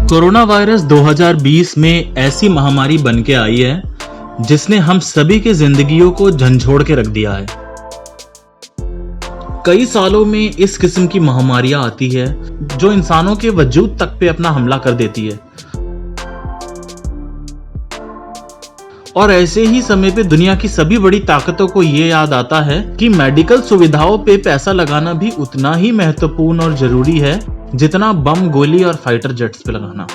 Corona virus 2020 में ऐसी महामारी बन के आई है जिसने हम सभी के जिंदगियों को झंझोड़ के रख दिया है। कई सालों में इस किस्म की महामारियां आती है जो इंसानों के वजूद तक पे अपना हमला कर देती है। और ऐसे ही समय पे दुनिया की सभी बड़ी ताकतों को ये याद आता है कि मेडिकल सुविधाओं पे पैसा लगाना भी उतना ही महत्वपूर्ण और जरूरी है जितना बम, गोली और फाइटर जेट्स पे लगाना।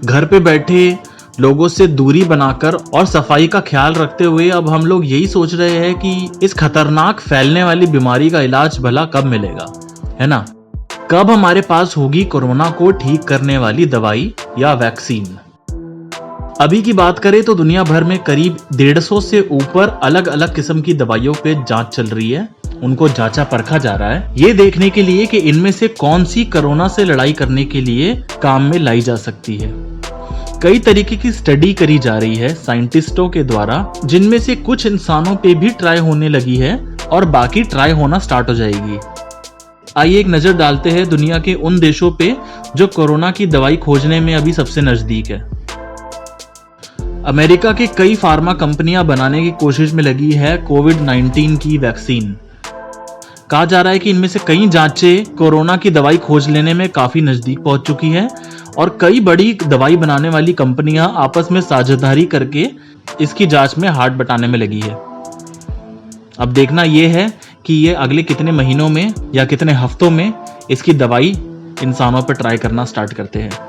घर पे बैठे लोगों से दूरी बनाकर और सफाई का ख्याल रखते हुए अब हम लोग यही सोच रहे हैं कि इस खतरनाक फैलने वाली बीमारी का इलाज भला कब मिलेगा, है ना? कब हमारे पास होगी कोरोना को ठीक करने वाली दवाई या वैक्सीन? अभी की बात करें तो दुनिया भर में करीब 150 से ऊपर अलग अलग किस्म की दवाइयों पे जांच चल रही है। उनको जांचा परखा जा रहा है ये देखने के लिए कि इनमें से कौन सी कोरोना से लड़ाई करने के लिए काम में लाई जा सकती है। कई तरीके की स्टडी करी जा रही है साइंटिस्टों के द्वारा, जिनमें से कुछ इंसानों पे भी ट्राई होने लगी है और बाकी ट्राई होना स्टार्ट हो जाएगी। आइए एक नजर डालते हैं दुनिया के उन देशों पे जो कोरोना की दवाई खोजने में अभी सबसे नजदीक है। अमेरिका के कई फार्मा कंपनियां बनाने की कोशिश में लगी है कोविड-19 की वैक्सीन। कहा जा रहा है कि इनमें से कई जांचें कोरोना की दवाई खोज लेने में काफी नजदीक पहुंच चुकी है और कई बड़ी दवाई बनाने वाली कंपनियां आपस में साझेदारी करके इसकी जांच में हाथ बटाने में लगी है। अब देखना यह है कि ये अगले कितने महीनों में या कितने हफ्तों में इसकी दवाई इंसानों पर ट्राई करना स्टार्ट करते हैं।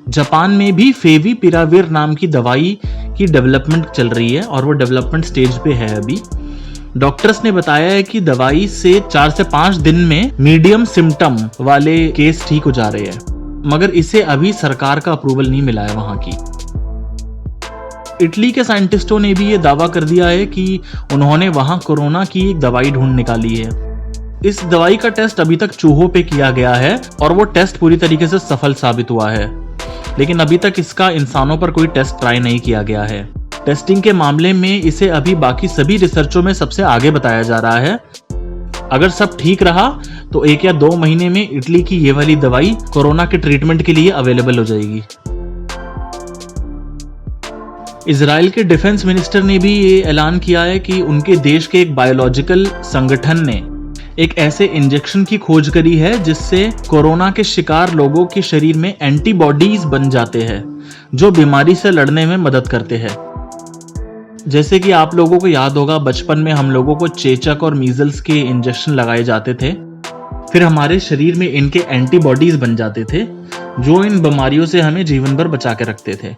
जापान में भी फेविपिराविर नाम की दवाई की डेवलपमेंट चल रही है और वो डेवलपमेंट स्टेज पे है अभी। डॉक्टर्स ने बताया है कि दवाई से 4 से 5 दिन में मीडियम सिम्टम वाले केस ठीक हो जा रहे हैं, मगर इसे अभी सरकार का अप्रूवल नहीं मिला है वहां की। इटली के साइंटिस्टों ने भी ये दावा कर दिया है कि उन्होंने वहां कोरोना की एक दवाई ढूंढ निकाली है। इस दवाई का टेस्ट अभी तक चूहों पे किया गया है और वो टेस्ट पूरी तरीके से सफल साबित हुआ है, लेकिन अभी तक इसका इंसानों पर कोई टेस्ट ट्राई नहीं किया गया है। टेस्टिंग के मामले में इसे अभी बाकी सभी रिसर्चों में सबसे आगे बताया जा रहा है। अगर सब ठीक रहा तो 1 या 2 महीने में इटली की ये वाली दवाई कोरोना के ट्रीटमेंट के लिए अवेलेबल हो जाएगी। इजराइल के डिफेंस मिनिस्टर ने भी ये ऐलान किया है कि उनके देश के एक बायोलॉजिकल संगठन ने एक ऐसे इंजेक्शन की खोज करी है जिससे कोरोना के शिकार लोगों के शरीर में एंटीबॉडीज बन जाते हैं जो बीमारी से लड़ने में मदद करते हैं। जैसे कि आप लोगों को याद होगा, बचपन में हम लोगों को चेचक और मीजल्स के इंजेक्शन लगाए जाते थे, फिर हमारे शरीर में इनके एंटीबॉडीज बन जाते थे जो इन बीमारियों से हमें जीवन भर बचा के रखते थे।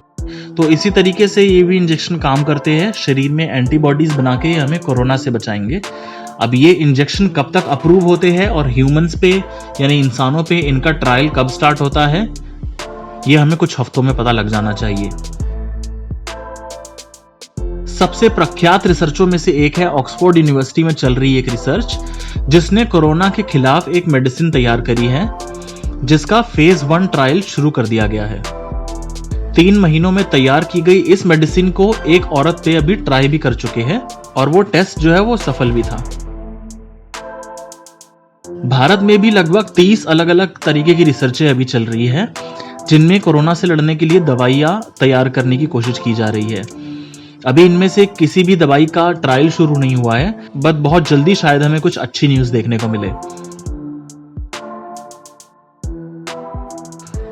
तो इसी तरीके से ये भी इंजेक्शन काम करते हैं, शरीर में एंटीबॉडीज बना के हमें कोरोना से बचाएंगे। अब ये इंजेक्शन कब तक अप्रूव होते हैं और ह्यूमंस पे यानी इंसानों पे इनका ट्रायल कब स्टार्ट होता है, ये हमें कुछ हफ्तों में पता लग जाना चाहिए। सबसे प्रख्यात रिसर्चों में से एक है ऑक्सफोर्ड यूनिवर्सिटी में चल रही एक रिसर्च जिसने कोरोना के खिलाफ एक मेडिसिन तैयार करी है जिसका फेज 1 ट्रायल शुरू कर दिया गया है। 3 महीनों में तैयार की गई इस मेडिसिन को एक औरत पे अभी ट्राई भी कर चुके हैं और वो टेस्ट जो है वो सफल भी था। भारत में भी लगभग 30 अलग अलग तरीके की रिसर्चें अभी चल रही है जिनमें कोरोना से लड़ने के लिए दवाइयां तैयार करने की कोशिश की जा रही है। अभी इनमें से किसी भी दवाई का ट्रायल शुरू नहीं हुआ है, बट बहुत जल्दी शायद हमें कुछ अच्छी न्यूज देखने को मिले।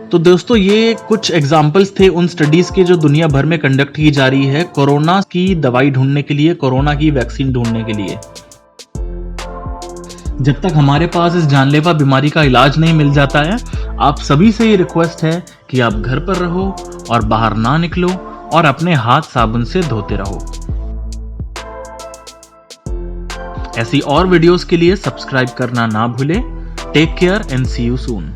तो दोस्तों, ये कुछ एग्जाम्पल्स थे उन स्टडीज के जो दुनिया भर में कंडक्ट की जा रही है कोरोना की दवाई ढूंढने के लिए, कोरोना की वैक्सीन ढूंढने के लिए। जब तक हमारे पास इस जानलेवा बीमारी का इलाज नहीं मिल जाता है, आप सभी से ये रिक्वेस्ट है कि आप घर पर रहो और बाहर ना निकलो और अपने हाथ साबुन से धोते रहो। ऐसी और वीडियोस के लिए सब्सक्राइब करना ना भूलें। Take care and see you soon.